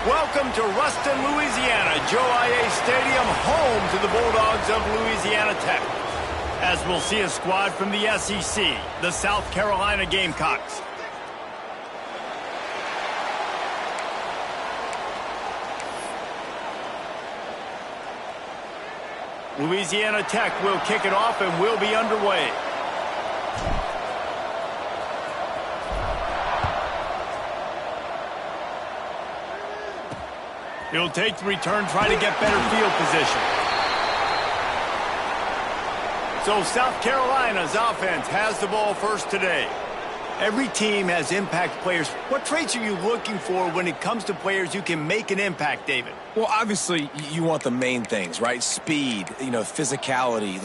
Welcome to Ruston, Louisiana, Joe IA Stadium, home to the Bulldogs of Louisiana Tech. As we'll see a squad from the SEC, the South Carolina Gamecocks. Louisiana Tech will kick it off and will be underway. He'll take the return, try to get better field position. So South Carolina's offense has the ball first today. Every team has impact players. What traits are you looking for when it comes to players who can make an impact, David? Well, obviously, you want the main things, right? Speed, physicality,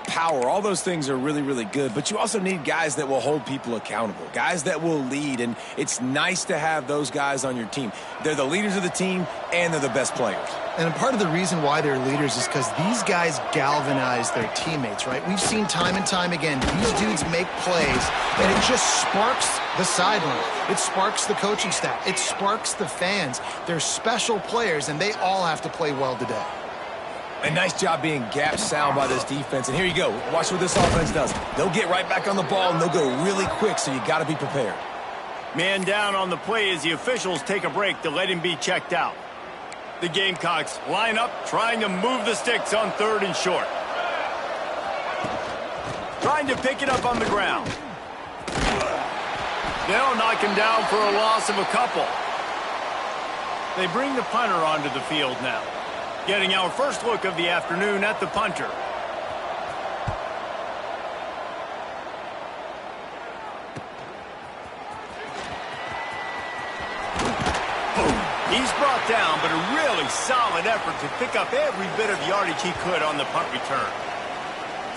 power. All those things are really, really good. But you also need guys that will hold people accountable, guys that will lead. And it's nice to have those guys on your team. They're the leaders of the team, and they're the best players. And part of the reason why they're leaders is because these guys galvanize their teammates, right? We've seen time and time again, these dudes make plays, and it just sparks the sideline. It sparks the coaching staff. It sparks the fans. They're special players, and they all have to play well today. A nice job being gap sound by this defense. And here you go. Watch what this offense does. They'll get right back on the ball, and they'll go really quick, so you got to be prepared. Man down on the play as the officials take a break to let him be checked out. The Gamecocks line up, trying to move the sticks on 3rd and short. Trying to pick it up on the ground. They'll knock him down for a loss of a couple. They bring the punter onto the field now. Getting our first look of the afternoon at the punter. He's brought down, but a really solid effort to pick up every bit of yardage he could on the punt return.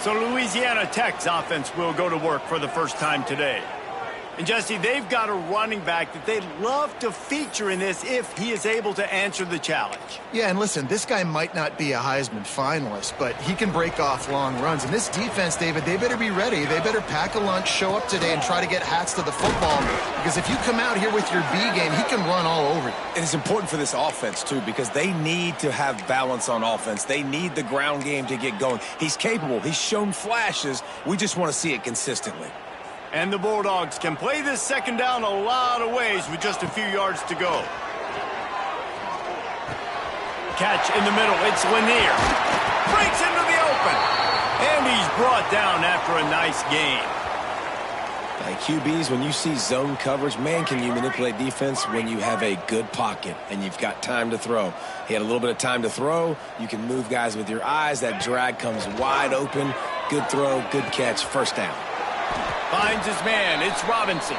So Louisiana Tech's offense will go to work for the first time today. And Jesse, they've got a running back that they'd love to feature in this if he is able to answer the challenge. Yeah, and listen, this guy might not be a Heisman finalist, but he can break off long runs. And this defense, David, they better be ready. They better pack a lunch, show up today, and try to get hats to the football. Because if you come out here with your B game, he can run all over you. And it's important for this offense, too, because they need to have balance on offense. They need the ground game to get going. He's capable. He's shown flashes. We just want to see it consistently. And the Bulldogs can play this second down a lot of ways with just a few yards to go. Catch in the middle. It's Lanier. Breaks into the open. And he's brought down after a nice gain. Like QBs, when you see zone coverage, man, can you manipulate defense when you have a good pocket and you've got time to throw. He had a little bit of time to throw. You can move guys with your eyes. That drag comes wide open. Good throw, good catch, first down. Finds his man. It's Robinson.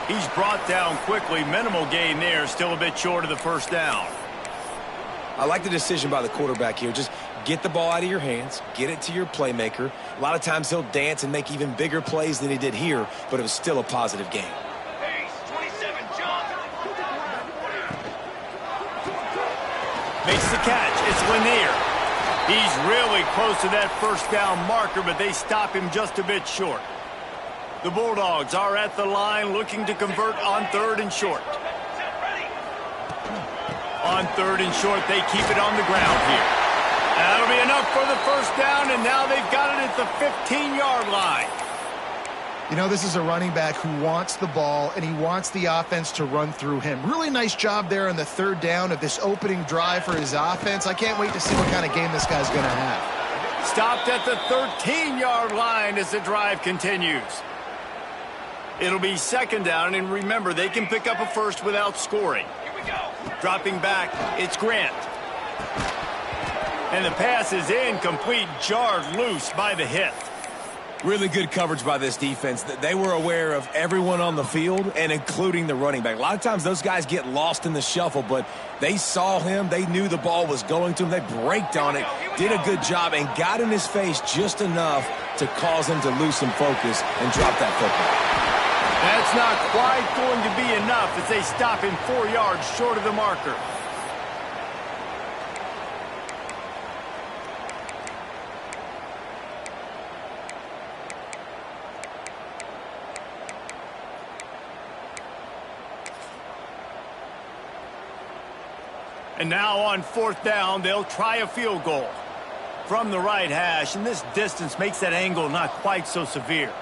He's brought down quickly. Minimal gain there. Still a bit short of the first down. I like the decision by the quarterback here. Just get the ball out of your hands. Get it to your playmaker. A lot of times he'll dance and make even bigger plays than he did here, but it was still a positive game. Makes the catch. It's Lanier. He's really close to that first down marker, but they stop him just a bit short. The Bulldogs are at the line looking to convert on 3rd and short. On 3rd and short, they keep it on the ground here. That'll be enough for the first down, and now they've got it at the 15-yard line. You know, this is a running back who wants the ball, and he wants the offense to run through him. Really nice job there on the 3rd down of this opening drive for his offense. I can't wait to see what kind of game this guy's going to have. Stopped at the 13-yard line as the drive continues. It'll be 2nd down, and remember, they can pick up a first without scoring. Here we go. Dropping back, it's Grant. And the pass is incomplete, jarred loose by the hit. Really good coverage by this defense. They were aware of everyone on the field, and including the running back. A lot of times those guys get lost in the shuffle, but they saw him. They knew the ball was going to him. They braked on it, did a good job, and got in his face just enough to cause him to lose some focus and drop that football. That's not quite going to be enough as they stop him 4 yards short of the marker. And now on 4th down, they'll try a field goal from the right hash, and this distance makes that angle not quite so severe.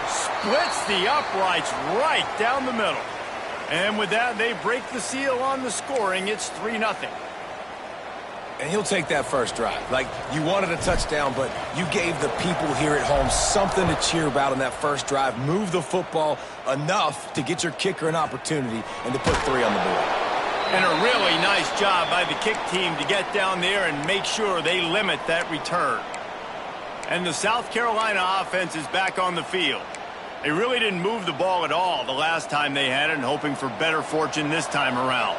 Splits the uprights right down the middle. And with that, they break the seal on the scoring. It's 3-0. And he'll take that first drive. Like, you wanted a touchdown, but you gave the people here at home something to cheer about on that first drive. Move the football enough to get your kicker an opportunity and to put 3 on the board. And a really nice job by the kick team to get down there and make sure they limit that return. And the South Carolina offense is back on the field. They really didn't move the ball at all the last time they had it, and hoping for better fortune this time around.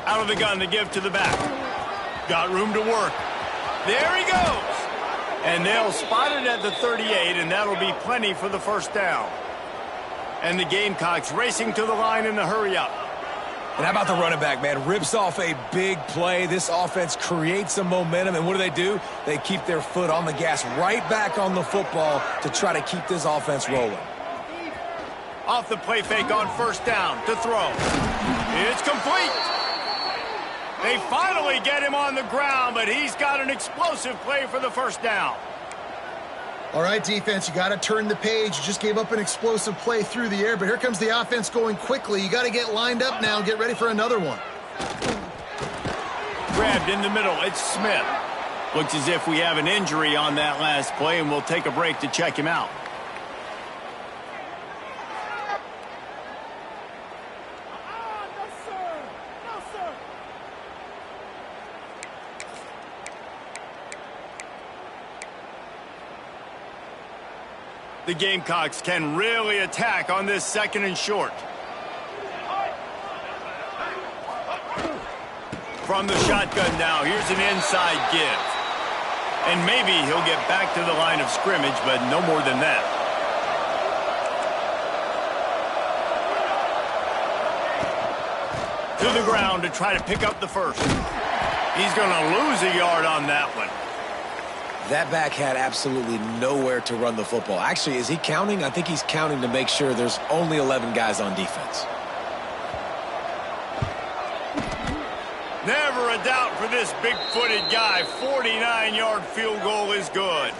Out of the gun to give to the back. Got room to work. There he goes. And they'll spot it at the 38, and that'll be plenty for the first down. And the Gamecocks racing to the line in a hurry up. And how about the running back, man? Rips off a big play. This offense creates some momentum, and what do? They keep their foot on the gas right back on the football to try to keep this offense rolling. Off the play fake on 1st down to throw. It's complete. They finally get him on the ground, but he's got an explosive play for the first down. All right, defense, you got to turn the page. You just gave up an explosive play through the air, but here comes the offense going quickly. You got to get lined up now and get ready for another one. Grabbed in the middle. It's Smith. Looks as if we have an injury on that last play, and we'll take a break to check him out. The Gamecocks can really attack on this 2nd and short. From the shotgun now, here's an inside give. And maybe he'll get back to the line of scrimmage, but no more than that. To the ground to try to pick up the first. He's going to lose a yard on that one. That back had absolutely nowhere to run the football. Actually, is he counting? I think he's counting to make sure there's only 11 guys on defense. Never a doubt for this big-footed guy. 49-yard field goal is good.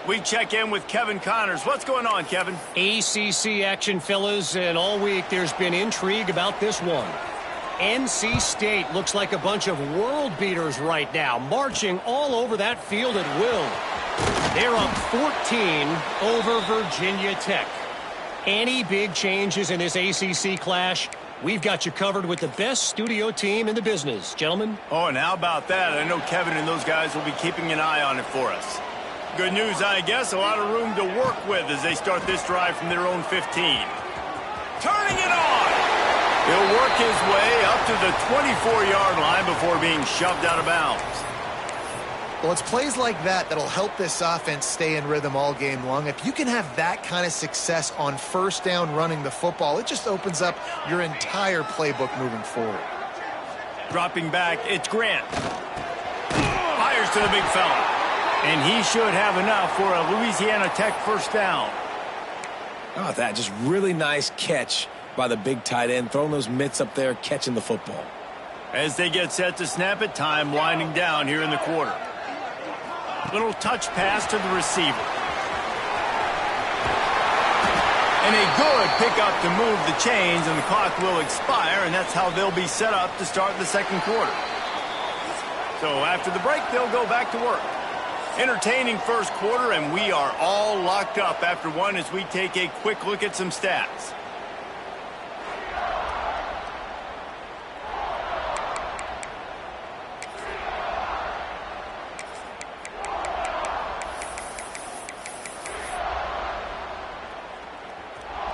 We check in with Kevin Connors. What's going on, Kevin? ACC action, fellas, and all week there's been intrigue about this one. NC State looks like a bunch of world beaters right now, marching all over that field at will. They're up 14 over Virginia Tech. Any big changes in this ACC clash? We've got you covered with the best studio team in the business, gentlemen. Oh, and how about that? I know Kevin and those guys will be keeping an eye on it for us. Good news, I guess. A lot of room to work with as they start this drive from their own 15. Turning it on! He'll work his way up to the 24-yard line before being shoved out of bounds. Well, it's plays like that that'll help this offense stay in rhythm all game long. If you can have that kind of success on 1st down running the football, it just opens up your entire playbook moving forward. Dropping back, it's Grant. Fires to the big fella. And he should have enough for a Louisiana Tech first down. How about that? Just really nice catch by the big tight end, throwing those mitts up there, catching the football. As they get set to snap it, time winding down here in the quarter. Little touch pass to the receiver. And a good pickup to move the chains, and the clock will expire, and that's how they'll be set up to start the 2nd quarter. So after the break, they'll go back to work. Entertaining first quarter, and we are all locked up after one as we take a quick look at some stats.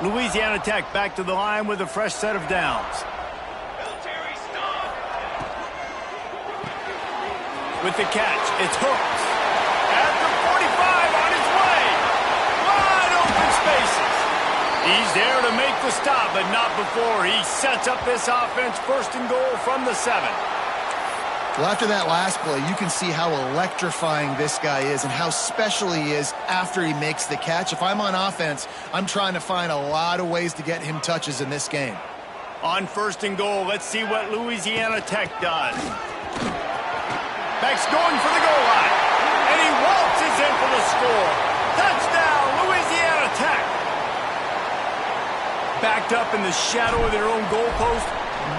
Louisiana Tech back to the line with a fresh set of downs. With the catch, it's Hooks. At the 45 on his way. Wide open spaces. He's there to make the stop, but not before he sets up this offense 1st and goal from the 7. Well, after that last play, you can see how electrifying this guy is and how special he is after he makes the catch. If I'm on offense, I'm trying to find a lot of ways to get him touches in this game. On 1st and goal, let's see what Louisiana Tech does. Beck's going for the goal line, and he waltzes in for the score. Touchdown, Louisiana Tech. Backed up in the shadow of their own goalpost,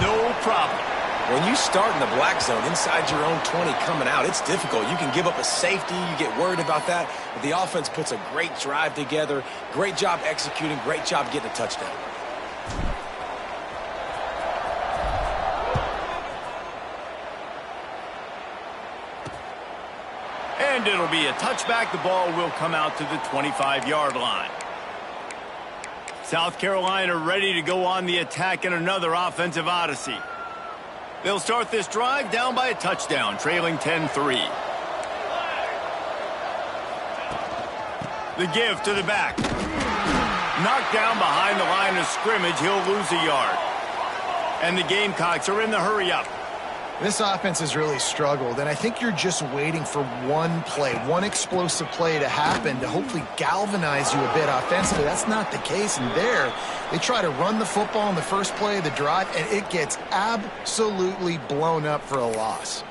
no problem. When you start in the black zone inside your own 20 coming out, it's difficult. You can give up a safety. You get worried about that. But the offense puts a great drive together. Great job executing. Great job getting a touchdown. And it'll be a touchback. The ball will come out to the 25-yard line. South Carolina ready to go on the attack in another offensive odyssey. They'll start this drive down by a touchdown, trailing 10-3. The give to the back. Knocked down behind the line of scrimmage. He'll lose a yard. And the Gamecocks are in the hurry-up. This offense has really struggled, and I think you're just waiting for one play, one explosive play to happen to hopefully galvanize you a bit offensively. That's not the case, and there they try to run the football in the first play of the drive, and it gets absolutely blown up for a loss.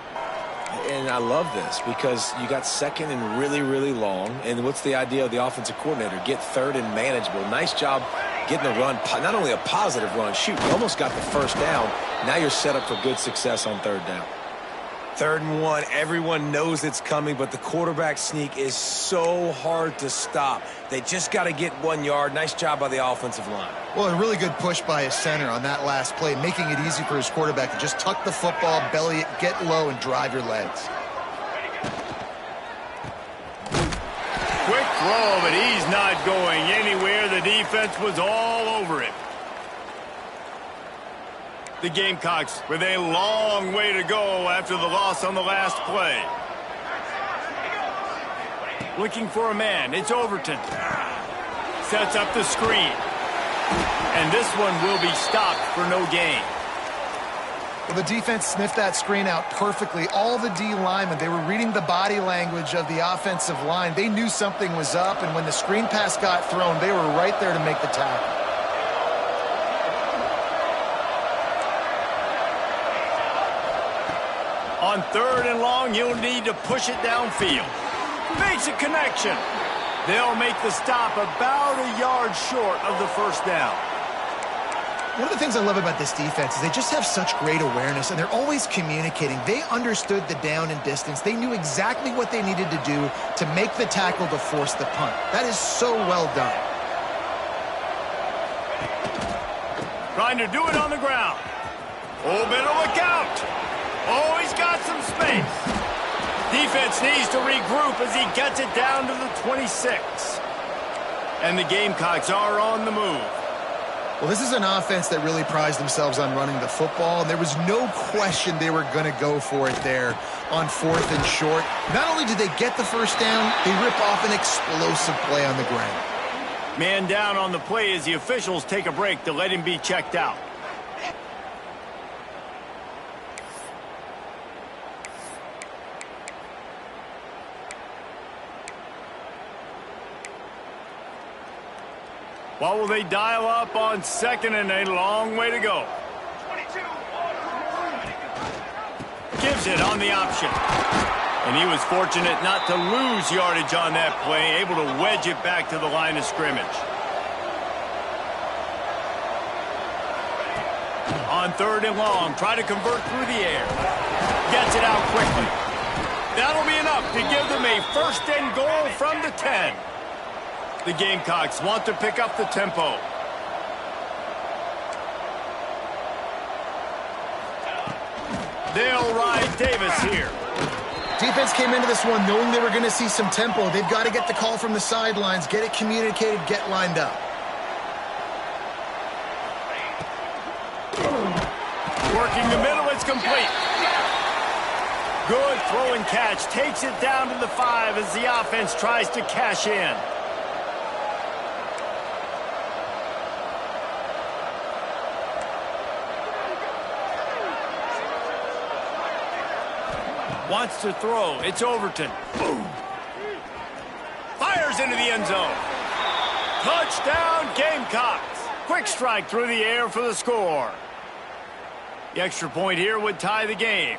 And I love this because you got 2nd and really, really long. And what's the idea of the offensive coordinator? Get 3rd and manageable. Nice job getting a run, not only a positive run. Shoot, you almost got the 1st down. Now you're set up for good success on 3rd down. 3rd and 1, everyone knows it's coming, but the quarterback sneak is so hard to stop. They just got to get 1 yard. Nice job by the offensive line. Well, a really good push by his center on that last play, making it easy for his quarterback to just tuck the football, belly it, get low, and drive your legs. Quick throw, but he's not going anywhere. The defense was all over it. The Gamecocks with a long way to go after the loss on the last play. Looking for a man. It's Overton. Sets up the screen. And this one will be stopped for no gain. Well, the defense sniffed that screen out perfectly. All the D linemen, they were reading the body language of the offensive line. They knew something was up, and when the screen pass got thrown, they were right there to make the tackle. On 3rd and long, he'll need to push it downfield. Makes a connection. They'll make the stop about a yard short of the 1st down. One of the things I love about this defense is they just have such great awareness, and they're always communicating. They understood the down and distance. They knew exactly what they needed to do to make the tackle to force the punt. That is so well done. Trying to do it on the ground. Oh, better look out. Oh, he's got some space. Defense needs to regroup as he gets it down to the 26. And the Gamecocks are on the move. Well, this is an offense that really prides themselves on running the football, and there was no question they were going to go for it there on 4th and short. Not only did they get the 1st down, they rip off an explosive play on the ground. Man down on the play as the officials take a break to let him be checked out. What will they dial up on 2nd and a long way to go? Gives it on the option. And he was fortunate not to lose yardage on that play, able to wedge it back to the line of scrimmage. On 3rd and long, try to convert through the air. Gets it out quickly. That'll be enough to give them a 1st and goal from the 10. The Gamecocks want to pick up the tempo. They'll ride Davis here. Defense came into this one knowing they were going to see some tempo. They've got to get the call from the sidelines, get it communicated, get lined up. Working the middle, it's complete. Good throw and catch. Takes it down to the 5 as the offense tries to cash in. Wants to throw. It's Overton. Boom. Fires into the end zone. Touchdown, Gamecocks. Quick strike through the air for the score. The extra point here would tie the game.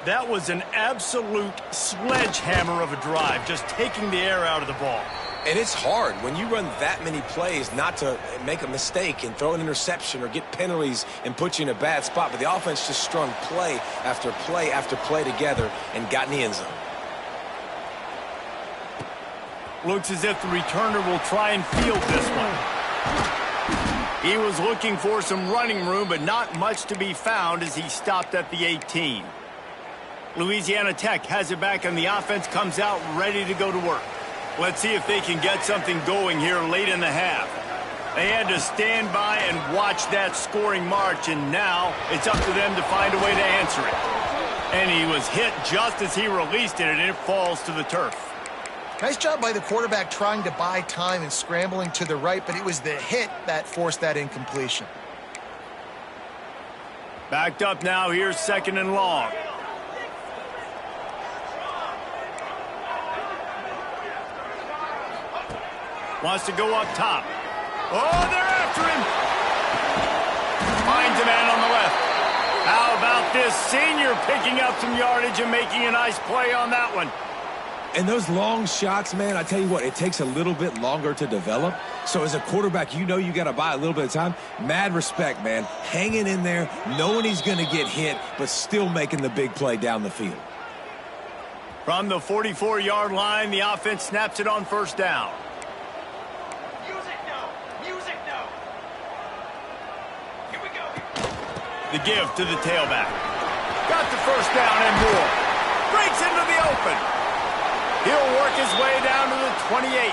That was an absolute sledgehammer of a drive, just taking the air out of the ball. And it's hard when you run that many plays not to make a mistake and throw an interception or get penalties and put you in a bad spot. But the offense just strung play after play after play together and got in the end zone. Looks as if the returner will try and field this one. He was looking for some running room, but not much to be found as he stopped at the 18. Louisiana Tech has it back, and the offense comes out ready to go to work. Let's see if they can get something going here late in the half. They had to stand by and watch that scoring march, and now it's up to them to find a way to answer it. And he was hit just as he released it, and it falls to the turf. Nice job by the quarterback trying to buy time and scrambling to the right, but it was the hit that forced that incompletion. Backed up now, here's 2nd and long. Wants to go up top. Oh, they're after him. Finds a man on the left. How about this senior picking up some yardage and making a nice play on that one? And those long shots, man, I tell you what, it takes a little bit longer to develop. So as a quarterback, you know you got to buy a little bit of time. Mad respect, man. Hanging in there, knowing he's going to get hit, but still making the big play down the field. From the 44-yard line, the offense snaps it on 1st down. The give to the tailback. Got the 1st down and more. Breaks into the open. He'll work his way down to the 28.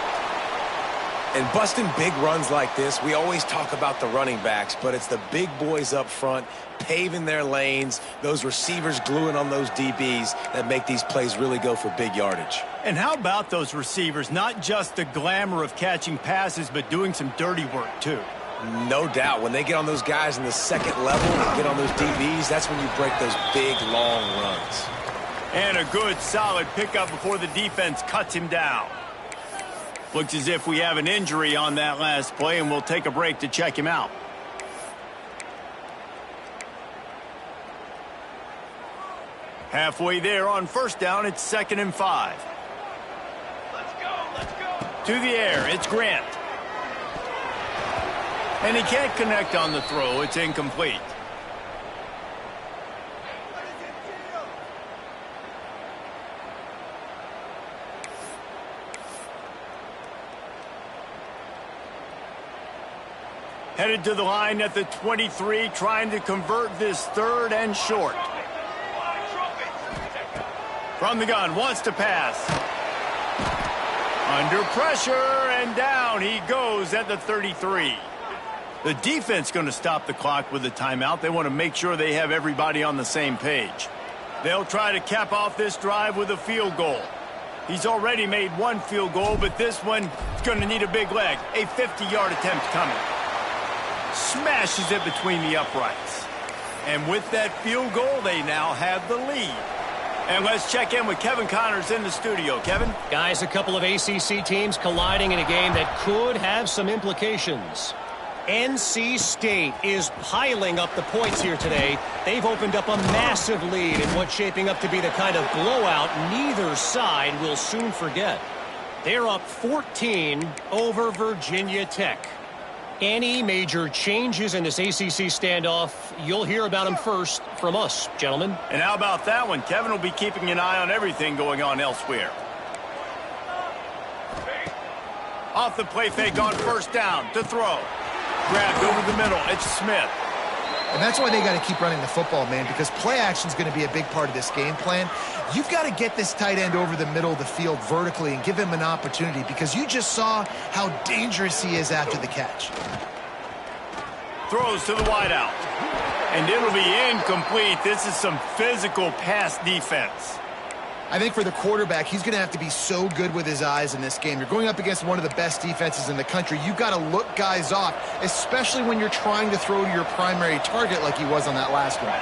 And busting big runs like this, we always talk about the running backs, but it's the big boys up front, paving their lanes, those receivers gluing on those DBs that make these plays really go for big yardage. And how about those receivers? Not just the glamour of catching passes, but doing some dirty work, too. No doubt. When they get on those guys in the 2nd level and get on those DBs, that's when you break those big, long runs. And a good, solid pickup before the defense cuts him down. Looks as if we have an injury on that last play, and we'll take a break to check him out. Halfway there on 1st down, it's 2nd and 5. Let's go. To the air, it's Grant. And he can't connect on the throw. It's incomplete. Headed to the line at the 23, trying to convert this 3rd and short. From the gun, wants to pass. Under pressure, and down he goes at the 33. The defense going to stop the clock with a timeout. They want to make sure they have everybody on the same page. They'll try to cap off this drive with a field goal. He's already made 1 field goal, but this one is going to need a big leg. A 50-yard attempt coming. Smashes it between the uprights. And with that field goal, they now have the lead. And let's check in with Kevin Connors in the studio. Kevin? Guys, a couple of ACC teams colliding in a game that could have some implications. NC State is piling up the points here today. They've opened up a massive lead in what's shaping up to be the kind of blowout neither side will soon forget. They're up 14 over Virginia Tech. Any major changes in this ACC standoff, you'll hear about them first from us, gentlemen. And how about that one? Kevin will be keeping an eye on everything going on elsewhere. Off the play fake on 1st down to throw. Grabbed over the middle. It's Smith. And that's why they got to keep running the football, man, because play action is going to be a big part of this game plan. You've got to get this tight end over the middle of the field vertically and give him an opportunity, because you just saw how dangerous he is after the catch. Throws to the wideout. And it'll be incomplete. This is some physical pass defense. I think for the quarterback, he's going to have to be so good with his eyes in this game. You're going up against one of the best defenses in the country. You've got to look guys off, especially when you're trying to throw to your primary target like he was on that last one.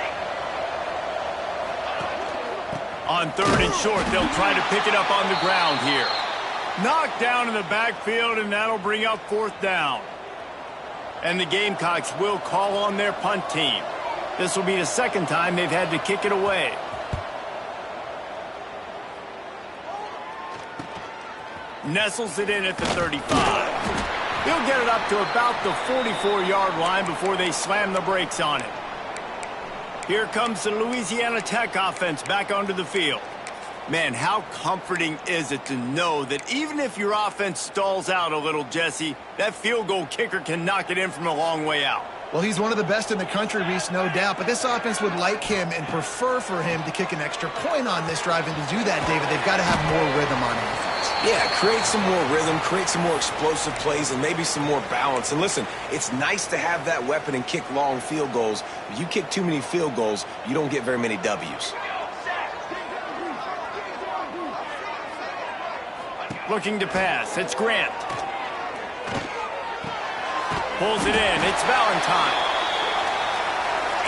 On 3rd and short, they'll try to pick it up on the ground here. Knocked down in the backfield, and that'll bring up 4th down. And the Gamecocks will call on their punt team. This will be the 2nd time they've had to kick it away. Nestles it in at the 35. He'll get it up to about the 44-yard line before they slam the brakes on it. Here comes the Louisiana Tech offense back onto the field. Man, how comforting is it to know that even if your offense stalls out a little, Jesse, that field goal kicker can knock it in from a long way out. Well, he's one of the best in the country, Reese, no doubt. But this offense would like him and prefer for him to kick an extra point on this drive. And to do that, David, they've got to have more rhythm on offense. Yeah, create some more rhythm, create some more explosive plays, and maybe some more balance. And listen, it's nice to have that weapon and kick long field goals. If you kick too many field goals, you don't get very many W's. Looking to pass. It's Grant. Pulls it in. It's Valentine.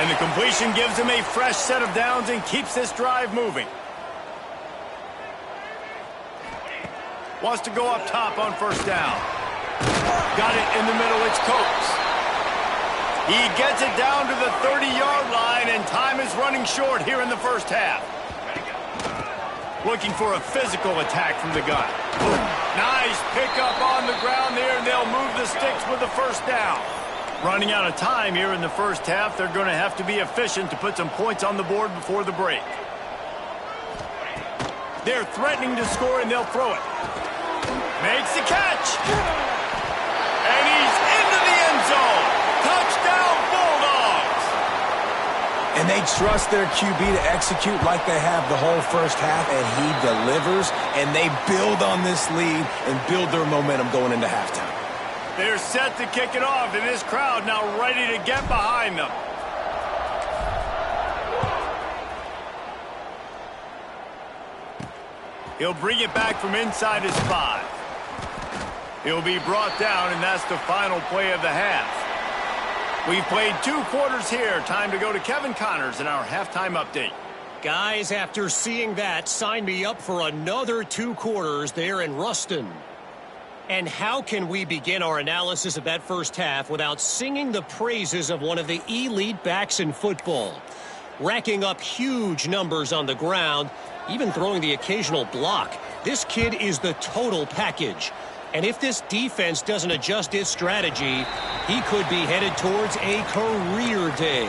And the completion gives him a fresh set of downs and keeps this drive moving. Wants to go up top on 1st down. Got it in the middle. It's Coates. He gets it down to the 30-yard line, and time is running short here in the 1st half. Looking for a physical attack from the gun. Nice pickup on the ground there, and they'll move the sticks with the 1st down. Running out of time here in the 1st half. They're going to have to be efficient to put some points on the board before the break. They're threatening to score, and they'll throw it. Makes the catch. And he's into the end zone. Touchdown, Bulldogs. And they trust their QB to execute like they have the whole 1st half, and he delivers, and they build on this lead and build their momentum going into halftime. They're set to kick it off, and this crowd now ready to get behind them. He'll bring it back from inside his 5. He'll be brought down, and that's the final play of the half. We've played 2 quarters here. Time to go to Kevin Connors in our halftime update. Guys, after seeing that, sign me up for another 2 quarters there in Ruston. And how can we begin our analysis of that 1st half without singing the praises of one of the elite backs in football? Racking up huge numbers on the ground, even throwing the occasional block. This kid is the total package. And if this defense doesn't adjust its strategy, he could be headed towards a career day.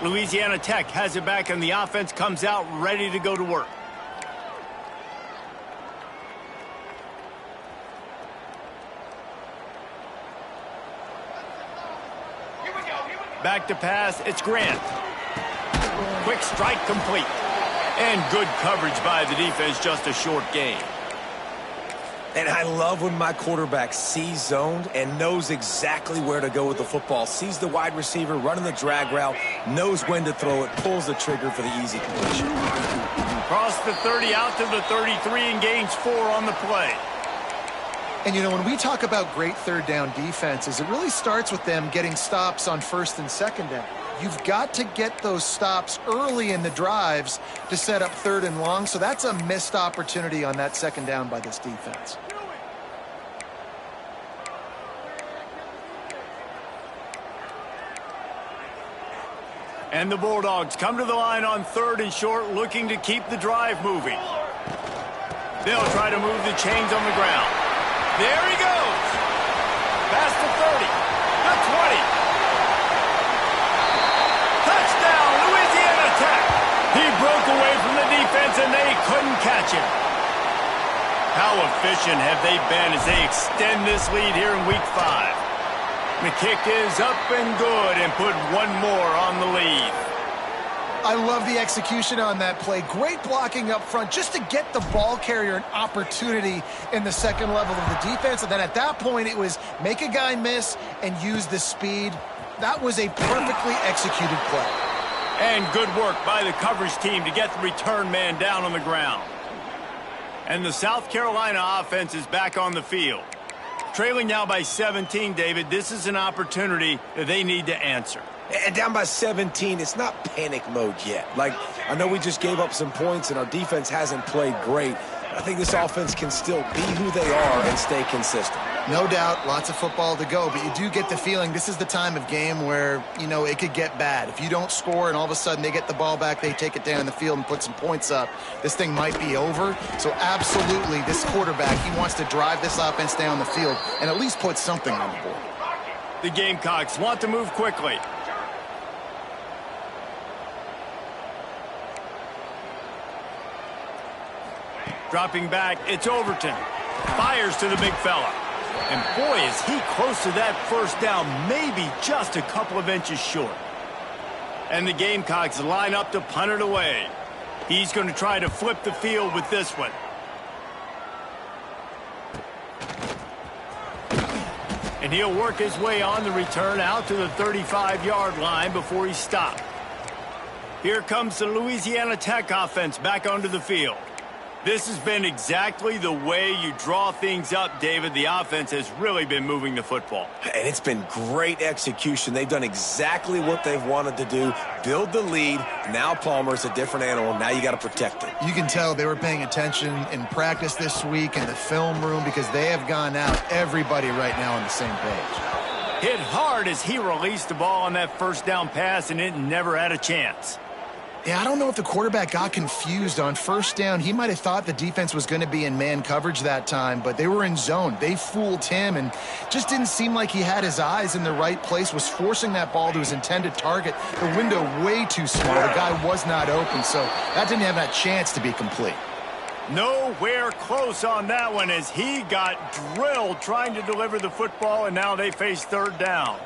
Louisiana Tech has it back, and the offense comes out ready to go to work. Back to pass. It's Grant. Quick strike complete. And good coverage by the defense, just a short gain. And I love when my quarterback sees zoned and knows exactly where to go with the football. Sees the wide receiver running the drag route, knows when to throw it, pulls the trigger for the easy completion. Cross the 30 out to the 33 and gains 4 on the play. And, you know, when we talk about great 3rd down defenses, it really starts with them getting stops on 1st and 2nd down. You've got to get those stops early in the drives to set up 3rd and long, so that's a missed opportunity on that 2nd down by this defense. And the Bulldogs come to the line on 3rd and short, looking to keep the drive moving. They'll try to move the chains on the ground. There he goes. Past the 30, the 20. Touchdown, Louisiana Tech. He broke away from the defense, and they couldn't catch him. How efficient have they been as they extend this lead here in Week 5? The kick is up and good, and put 1 more on the lead. I love the execution on that play. Great blocking up front just to get the ball carrier an opportunity in the 2nd level of the defense. And then at that point, it was make a guy miss and use the speed. That was a perfectly executed play. And good work by the coverage team to get the return man down on the ground. And the South Carolina offense is back on the field. Trailing now by 17, David, this is an opportunity that they need to answer. And down by 17, it's not panic mode yet. Like, I know we just gave up some points and our defense hasn't played great. I think this offense can still be who they are and stay consistent. No doubt, lots of football to go, but you do get the feeling this is the time of game where, you know, it could get bad. If you don't score and all of a sudden they get the ball back, they take it down the field and put some points up, this thing might be over. So absolutely, this quarterback, he wants to drive this offense down the field and at least put something on the board. The Gamecocks want to move quickly. Dropping back, it's Overton. Fires to the big fella. And boy, is he close to that first down, maybe just a couple of inches short. And the Gamecocks line up to punt it away. He's going to try to flip the field with this one. And he'll work his way on the return out to the 35-yard line before he's stopped. Here comes the Louisiana Tech offense back onto the field. This has been exactly the way you draw things up, David. The offense has really been moving the football. And it's been great execution. They've done exactly what they've wanted to do. Build the lead. Now Palmer's a different animal. Now you got to protect it. You can tell they were paying attention in practice this week in the film room because they have gone out, everybody right now on the same page. Hit hard as he released the ball on that first down pass, and it never had a chance. Yeah, I don't know if the quarterback got confused on first down. He might have thought the defense was going to be in man coverage that time, but they were in zone. They fooled him and just didn't seem like he had his eyes in the right place, was forcing that ball to his intended target. The window way too small. The guy was not open, so that didn't have that chance to be complete. Nowhere close on that one as he got drilled trying to deliver the football, and now they face third down.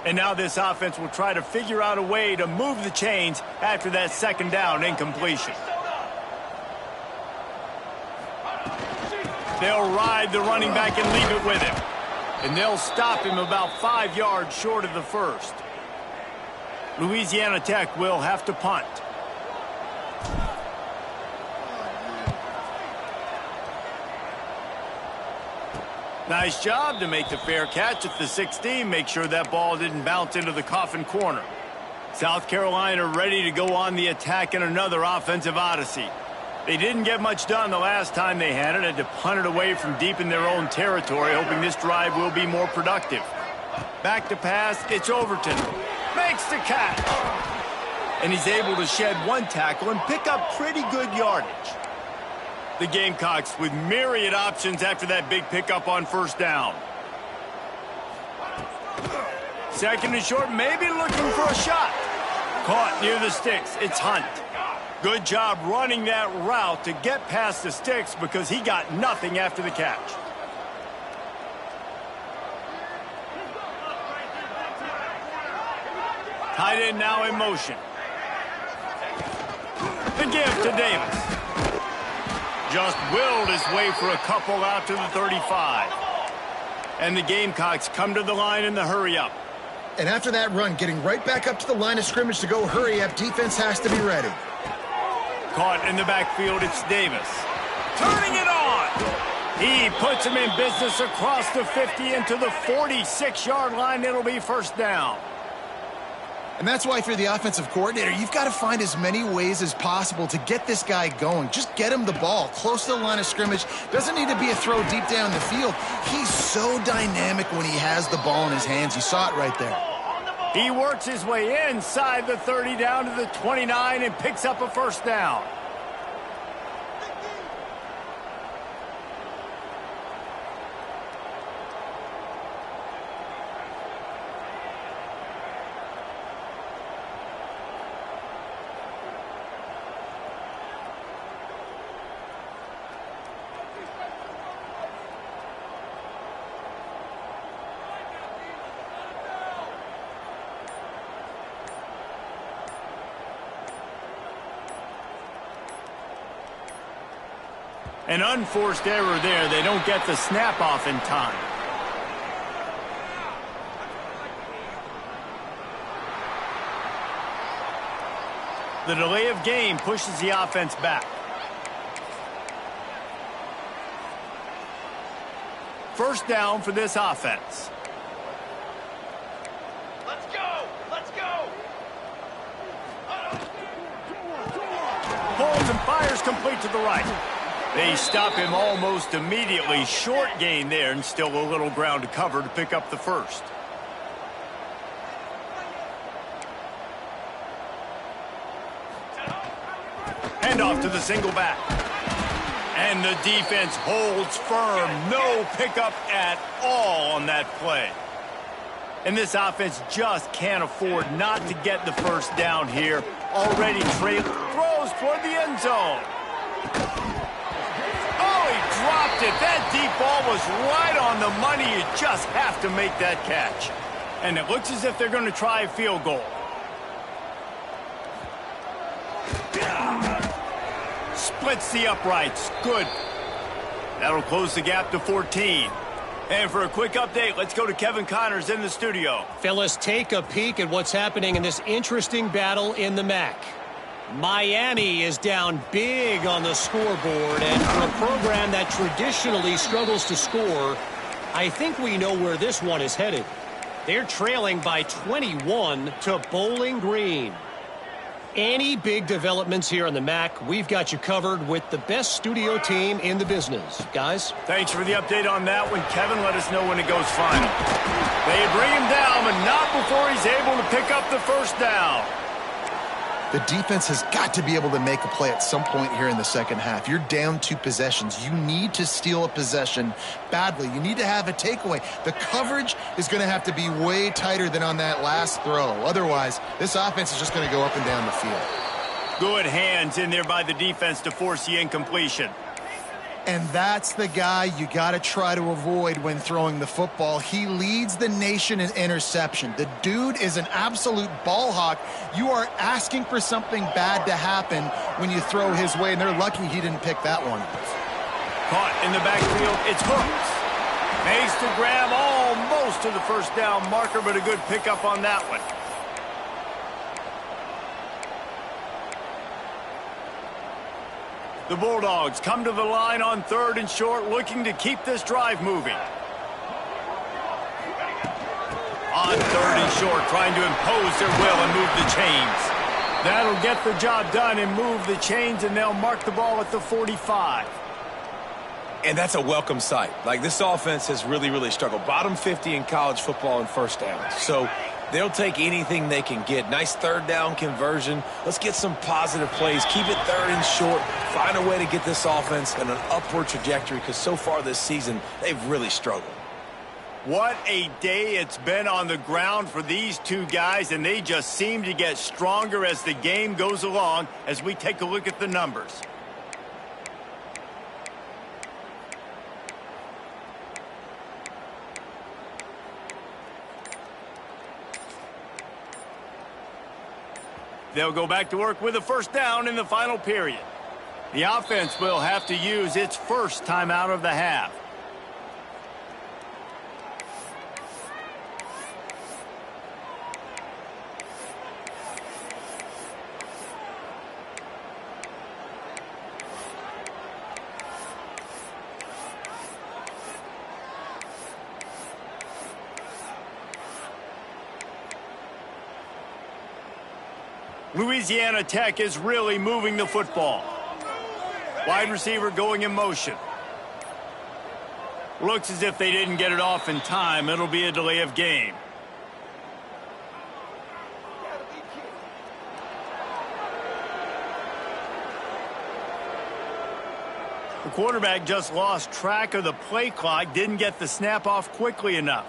And now this offense will try to figure out a way to move the chains after that second down incompletion. They'll ride the running back and leave it with him. And they'll stop him about 5 yards short of the first. Louisiana Tech will have to punt. Nice job to make the fair catch at the 16. Make sure that ball didn't bounce into the coffin corner. South Carolina ready to go on the attack in another offensive odyssey. They didn't get much done the last time they had it. Had to punt it away from deep in their own territory, hoping this drive will be more productive. Back to pass, it's Overton. Makes the catch. And he's able to shed one tackle and pick up pretty good yardage. The Gamecocks with myriad options after that big pickup on first down. Second and short, maybe looking for a shot. Caught near the sticks. It's Hunt. Good job running that route to get past the sticks because he got nothing after the catch. Tight end now in motion. The give to Davis. Just willed his way for a couple out to the 35. And the Gamecocks come to the line in the hurry-up. And after that run, getting right back up to the line of scrimmage to go hurry-up, defense has to be ready. Caught in the backfield, it's Davis. Turning it on! He puts him in business across the 50 into the 46-yard line. It'll be first down. And that's why, if you're the offensive coordinator, you've got to find as many ways as possible to get this guy going. Just get him the ball close to the line of scrimmage. Doesn't need to be a throw deep down the field. He's so dynamic when he has the ball in his hands. You saw it right there. He works his way inside the 30 down to the 29 and picks up a first down. An unforced error there. They don't get the snap off in time. The delay of game pushes the offense back. First down for this offense. Let's go! Let's complete to the right. They stop him almost immediately. Short gain there, and still a little ground to cover to pick up the first. Handoff to the single back. And the defense holds firm. No pickup at all on that play. And this offense just can't afford not to get the first down here. Already trailing. Throws toward the end zone. Oh, he dropped it. That deep ball was right on the money. You just have to make that catch. And it looks as if they're going to try a field goal. Splits the uprights. Good. That'll close the gap to 14. And for a quick update, let's go to Kevin Connors in the studio. Phyllis, take a peek at what's happening in this interesting battle in the MAC. Miami is down big on the scoreboard, and for a program that traditionally struggles to score, I think we know where this one is headed. They're trailing by 21 to Bowling Green. Any big developments here in the MAC, we've got you covered with the best studio team in the business. Guys? Thanks for the update on that one, Kevin. Let us know when it goes final. They bring him down, but not before he's able to pick up the first down. The defense has got to be able to make a play at some point here in the second half. You're down 2 possessions. You need to steal a possession badly. You need to have a takeaway. The coverage is going to have to be way tighter than on that last throw. Otherwise, this offense is just going to go up and down the field. Good hands in there by the defense to force the incompletion. And that's the guy you got to try to avoid when throwing the football. He leads the nation in interception. The dude is an absolute ball hawk. You are asking for something bad to happen when you throw his way, and they're lucky he didn't pick that one. Caught in the backfield, it's Hooks. Makes the grab almost to the first down marker, but a good pickup on that one. The Bulldogs come to the line on 3rd and short, looking to keep this drive moving. On 3rd and short, trying to impose their will and move the chains. That'll get the job done and move the chains, and they'll mark the ball at the 45. And that's a welcome sight. Like, this offense has really struggled. Bottom 50 in college football in first downs. So they'll take anything they can get. Nice 3rd down conversion. Let's get some positive plays. Keep it 3rd and short. Find a way to get this offense in an upward trajectory, because so far this season, they've really struggled. What a day it's been on the ground for these two guys, and they just seem to get stronger as the game goes along as we take a look at the numbers. They'll go back to work with a first down in the final period. The offense will have to use its first timeout of the half. Louisiana Tech is really moving the football. Wide receiver going in motion. Looks as if they didn't get it off in time. It'll be a delay of game. The quarterback just lost track of the play clock, didn't get the snap off quickly enough.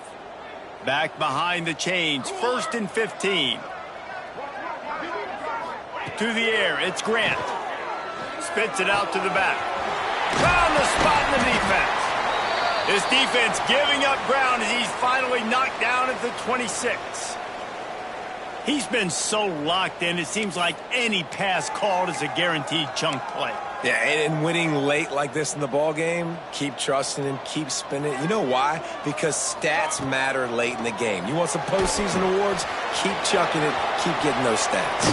Back behind the chains, 1st and 15. To the air, it's Grant. Spits it out to the back. Found the spot in the defense. This defense giving up ground as he's finally knocked down at the 26. He's been so locked in, it seems like any pass called is a guaranteed chunk play. Yeah, and winning late like this in the ball game, keep trusting him, keep spinning. You know why? Because stats matter late in the game. You want some postseason awards? Keep chucking it, keep getting those stats.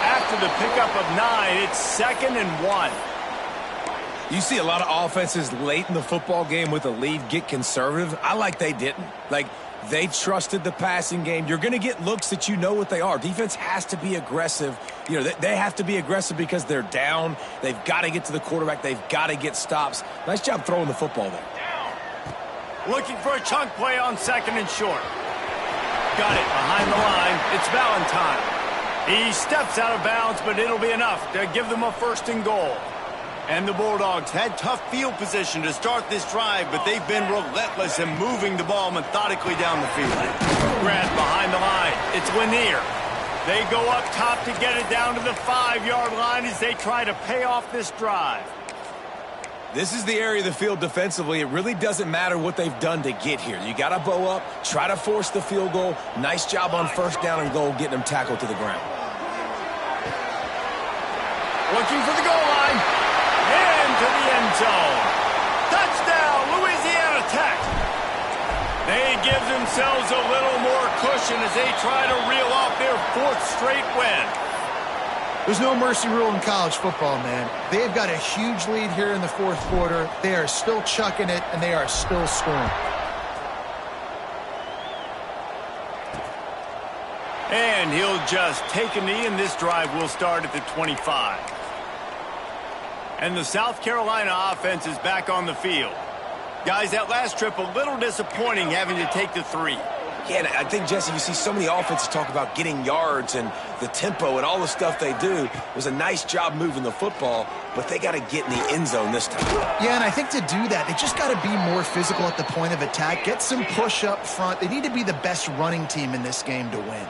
After the pickup of 9, it's 2nd and 1. You see a lot of offenses late in the football game with a lead get conservative. I like they didn't. Like, they trusted the passing game. You're going to get looks that you know what they are. Defense has to be aggressive. You know, they have to be aggressive because they're down. They've got to get to the quarterback. They've got to get stops. Nice job throwing the football there. Looking for a chunk play on 2nd and short. Got it behind the line. It's Valentine. He steps out of bounds, but it'll be enough to give them a 1st and goal. And the Bulldogs had tough field position to start this drive, but they've been relentless in moving the ball methodically down the field. Grant behind the line. It's Lanier. They go up top to get it down to the 5-yard line as they try to pay off this drive. This is the area of the field defensively. It really doesn't matter what they've done to get here. You got to bow up, try to force the field goal. Nice job on 1st down and goal, getting them tackled to the ground. Looking for the goal line. Into the end zone. Touchdown, Louisiana Tech. They give themselves a little more cushion as they try to reel off their 4th straight win. There's no mercy rule in college football, man. They've got a huge lead here in the 4th quarter. They are still chucking it, and they are still scoring. And he'll just take a knee, and this drive will start at the 25. And the South Carolina offense is back on the field. Guys, that last trip, a little disappointing having to take the 3. Yeah, and I think, Jesse, you see so many offenses talk about getting yards and the tempo and all the stuff they do. It was a nice job moving the football, but they got to get in the end zone this time. Yeah, and I think to do that, they just got to be more physical at the point of attack, get some push up front. They need to be the best running team in this game to win.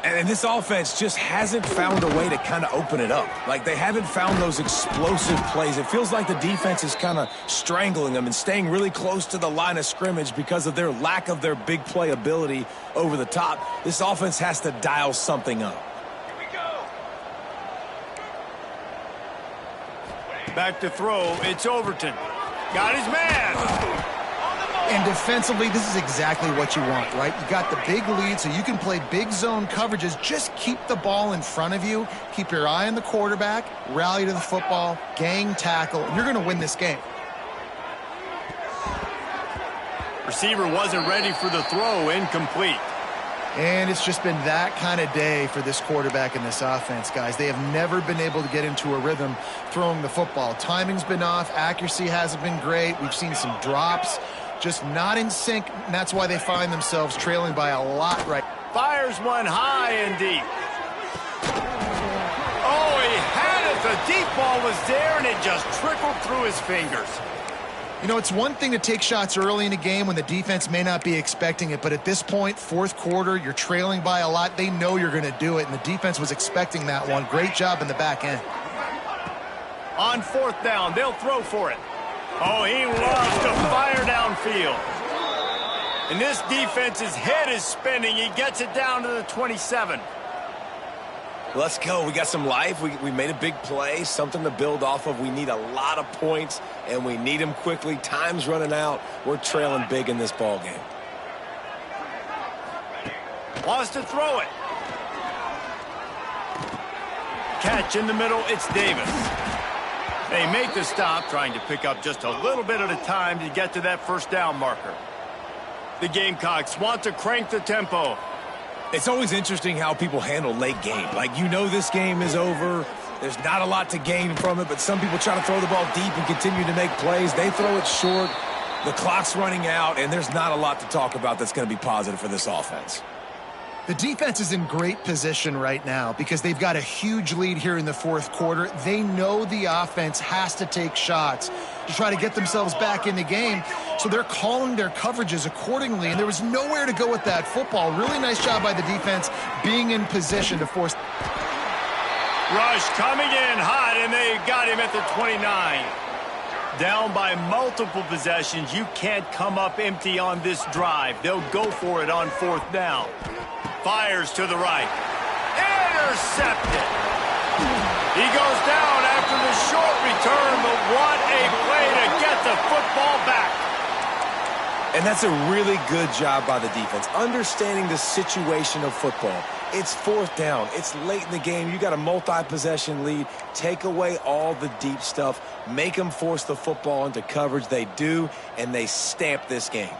And this offense just hasn't found a way to kind of open it up. Like, they haven't found those explosive plays. It feels like the defense is kind of strangling them and staying really close to the line of scrimmage because of their lack of their big play ability over the top. This offense has to dial something up. Here we go. Back to throw. It's Overton. Got his man. And defensively, this is exactly what you want, right? You got the big lead, so you can play big zone coverages. Just keep the ball in front of you. Keep your eye on the quarterback. Rally to the football. Gang tackle. And you're going to win this game. Receiver wasn't ready for the throw. Incomplete. And it's just been that kind of day for this quarterback and this offense, guys. They have never been able to get into a rhythm throwing the football. Timing's been off. Accuracy hasn't been great. We've seen some drops. Just not in sync, and that's why they find themselves trailing by a lot right. Fires one high and deep. Oh, he had it. The deep ball was there, and it just trickled through his fingers. You know, it's one thing to take shots early in a game when the defense may not be expecting it, but at this point, 4th quarter, you're trailing by a lot. They know you're going to do it, and the defense was expecting that one. Great job in the back end. On 4th down, they'll throw for it. Oh, he loves to fire downfield. And this defense's head is spinning. He gets it down to the 27. Let's go. We got some life. We made a big play, something to build off of. We need a lot of points, and we need them quickly. Time's running out. We're trailing big in this ball game. Wants to throw it. Catch in the middle. It's Davis. They make the stop, trying to pick up just a little bit at a time to get to that 1st down marker. The Gamecocks want to crank the tempo. It's always interesting how people handle late game. Like, you know this game is over. There's not a lot to gain from it, but some people try to throw the ball deep and continue to make plays. They throw it short. The clock's running out, and there's not a lot to talk about that's going to be positive for this offense. The defense is in great position right now because they've got a huge lead here in the 4th quarter. They know the offense has to take shots to try to get themselves back in the game, so they're calling their coverages accordingly, and there was nowhere to go with that football. Really nice job by the defense being in position to force. Rush coming in hot, and they got him at the 29. Down by multiple possessions. You can't come up empty on this drive. They'll go for it on 4th down. Fires to the right. Intercepted. He goes down after the short return, but what a play to get the football back. And that's a really good job by the defense, understanding the situation of football. It's fourth down. It's late in the game. You got a multi-possession lead. Take away all the deep stuff. Make them force the football into coverage. They do, and they stamp this game.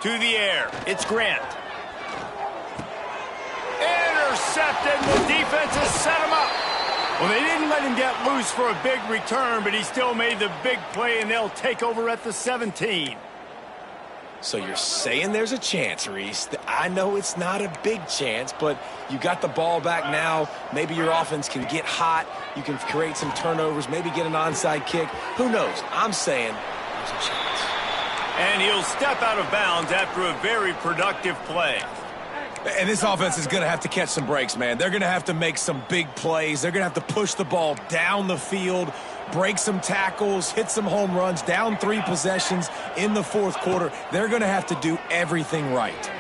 To the air. It's Grant. Intercepted. The defense has set him up. Well, they didn't let him get loose for a big return, but he still made the big play, and they'll take over at the 17. So you're saying there's a chance, Reese. I know it's not a big chance, but you got the ball back now. Maybe your offense can get hot. You can create some turnovers, maybe get an onside kick. Who knows? I'm saying there's a chance. And he'll step out of bounds after a very productive play. And this offense is going to have to catch some breaks, man. They're going to have to make some big plays. They're going to have to push the ball down the field, break some tackles, hit some home runs, down 3 possessions in the fourth quarter. They're going to have to do everything right.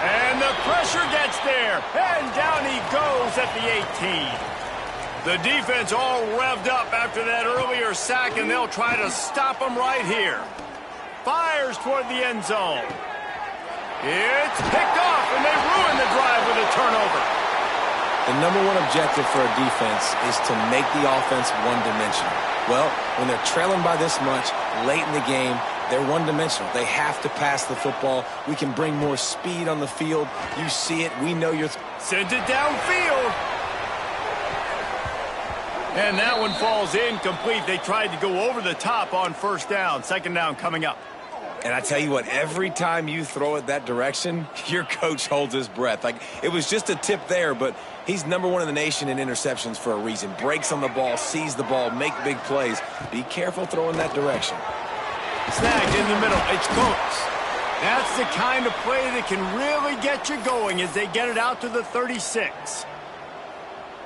And the pressure gets there. And down he goes at the 18. The defense all revved up after that earlier sack, and they'll try to stop him right here. Fires toward the end zone. It's picked off, and they ruin the drive with a turnover. The number one objective for a defense is to make the offense one-dimensional. Well, when they're trailing by this much, late in the game, they're one-dimensional. They have to pass the football. We can bring more speed on the field. You see it. We know you're... Sent it downfield. And that one falls incomplete. They tried to go over the top on first down. Second down coming up. And I tell you what, every time you throw it that direction, your coach holds his breath. Like, it was just a tip there, but he's number one in the nation in interceptions for a reason. Breaks on the ball, sees the ball, make big plays. Be careful throwing that direction. Snagged in the middle. It's Cooks. That's the kind of play that can really get you going as they get it out to the 36.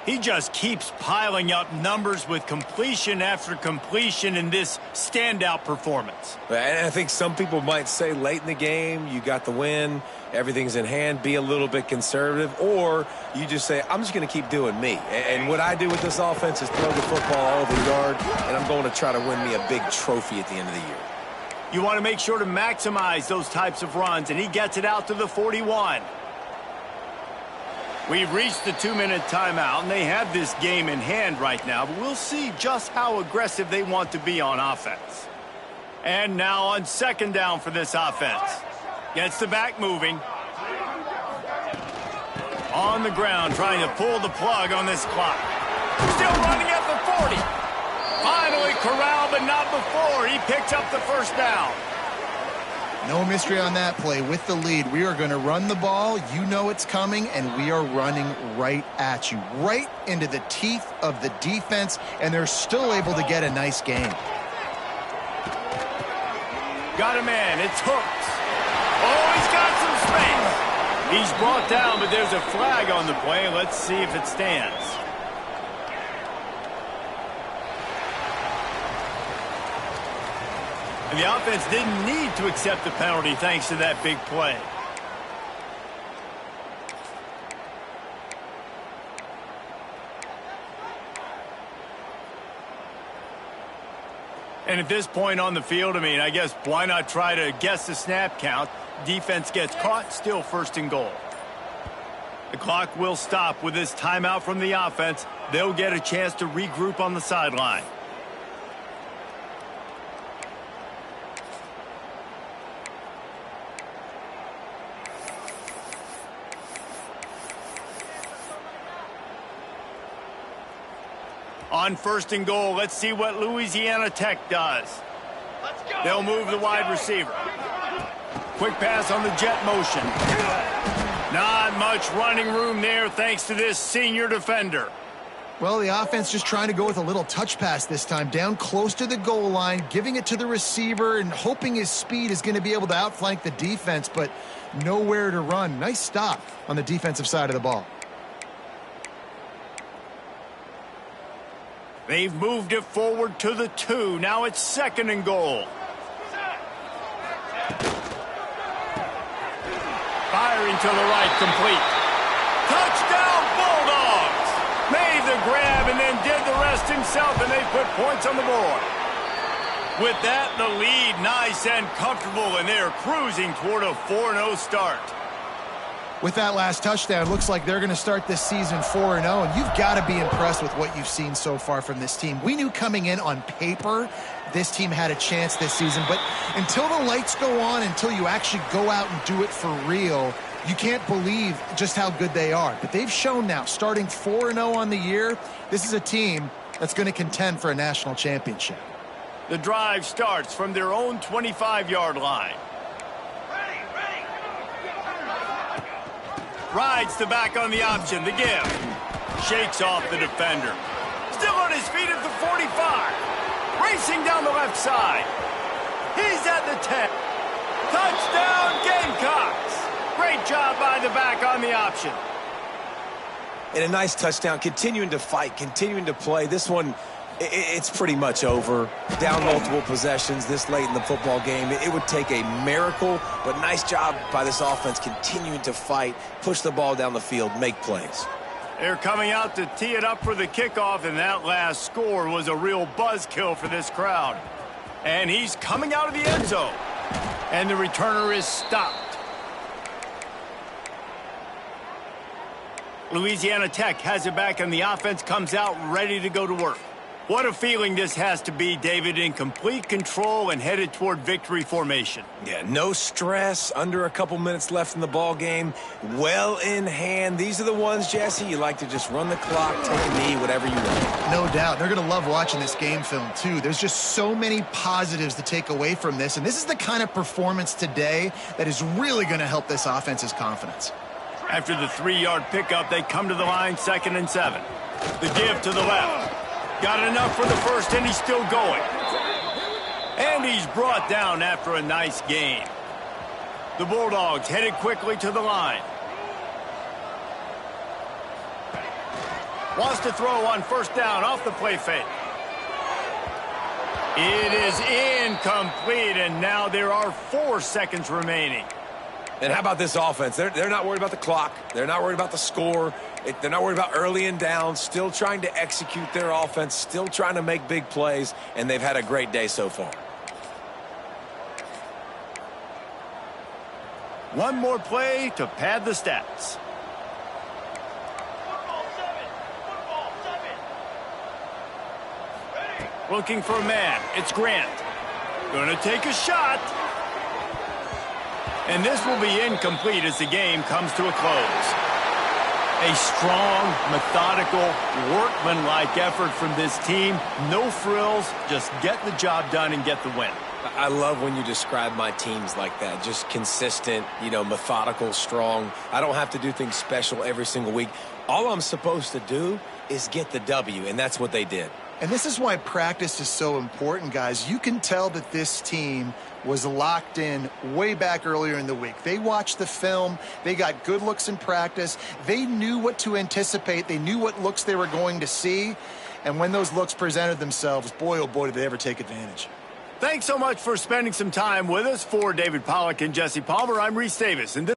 He just keeps piling up numbers with completion after completion in this standout performance. And I think some people might say late in the game, you got the win, everything's in hand, be a little bit conservative, or you just say, I'm just going to keep doing me. And what I do with this offense is throw the football all over the yard, and I'm going to try to win me a big trophy at the end of the year. You want to make sure to maximize those types of runs, and he gets it out to the 41. We've reached the 2-minute timeout, and they have this game in hand right now, but we'll see just how aggressive they want to be on offense. And now on second down for this offense. Gets the back moving. On the ground, trying to pull the plug on this clock. Still running at the 40. Finally corralled, but not before. He picks up the first down. No mystery on that play. With the lead, we are going to run the ball. You know it's coming, and we are running right at you, right into the teeth of the defense, and they're still able to get a nice game. Got a man. It's Hooks. Oh, he's got some space. He's brought down, but there's a flag on the play. Let's see if it stands. And the offense didn't need to accept the penalty thanks to that big play. And at this point on the field, I mean, I guess why not try to guess the snap count? Defense gets caught, still first and goal. The clock will stop with this timeout from the offense. They'll get a chance to regroup on the sideline. On first and goal, let's see what Louisiana Tech does. They'll move the wide receiver. Quick pass on the jet motion. Not much running room there thanks to this senior defender. Well, the offense just trying to go with a little touch pass this time, down close to the goal line, giving it to the receiver and hoping his speed is going to be able to outflank the defense, but nowhere to run. Nice stop on the defensive side of the ball. They've moved it forward to the 2. Now it's second and goal. Firing to the right, complete. Touchdown, Bulldogs! Made the grab and then did the rest himself, and they put points on the board. With that, the lead nice and comfortable, and they're cruising toward a 4-0 start. With that last touchdown, looks like they're going to start this season 4-0, and you've got to be impressed with what you've seen so far from this team. We knew coming in on paper this team had a chance this season, but until the lights go on, until you actually go out and do it for real, you can't believe just how good they are. But they've shown now, starting 4-0 on the year, this is a team that's going to contend for a national championship. The drive starts from their own 25-yard line. Rides the back on the option, the give. Shakes off the defender. Still on his feet at the 45. Racing down the left side. He's at the 10. Touchdown, Gamecocks. Great job by the back on the option. And a nice touchdown, continuing to fight, continuing to play. This one, it's pretty much over. Down multiple possessions this late in the football game. It would take a miracle, but nice job by this offense continuing to fight, push the ball down the field, make plays. They're coming out to tee it up for the kickoff, and that last score was a real buzzkill for this crowd. And he's coming out of the end zone. And the returner is stopped. Louisiana Tech has it back, and the offense comes out ready to go to work. What a feeling this has to be, David, in complete control and headed toward victory formation. Yeah, no stress, under a couple minutes left in the ball game, well in hand. These are the ones, Jesse, you like to just run the clock, take a knee, whatever you want. No doubt. They're going to love watching this game film, too. There's just so many positives to take away from this, and this is the kind of performance today that is really going to help this offense's confidence. After the 3-yard pickup, they come to the line, 2nd and 7. The give to the left. Got enough for the first, and he's still going. And he's brought down after a nice gain. The Bulldogs headed quickly to the line. Wants to throw on first down off the play fake. It is incomplete, and now there are 4 seconds remaining. And how about this offense? They're not worried about the clock. They're not worried about the score. They're not worried about early and down. Still trying to execute their offense. Still trying to make big plays. And they've had a great day so far. One more play to pad the stats. Looking for a man. It's Grant. Gonna take a shot. And this will be incomplete as the game comes to a close. A strong, methodical, workmanlike effort from this team. No frills, just get the job done and get the win. I love when you describe my teams like that. Just consistent, methodical, strong. I don't have to do things special every single week. All I'm supposed to do is get the W, and that's what they did. And this is why practice is so important, guys. You can tell that this team was locked in way back earlier in the week. They watched the film. They got good looks in practice. They knew what to anticipate. They knew what looks they were going to see. And when those looks presented themselves, boy, oh boy, did they ever take advantage. Thanks so much for spending some time with us. For David Pollack and Jesse Palmer, I'm Reese Davis, and this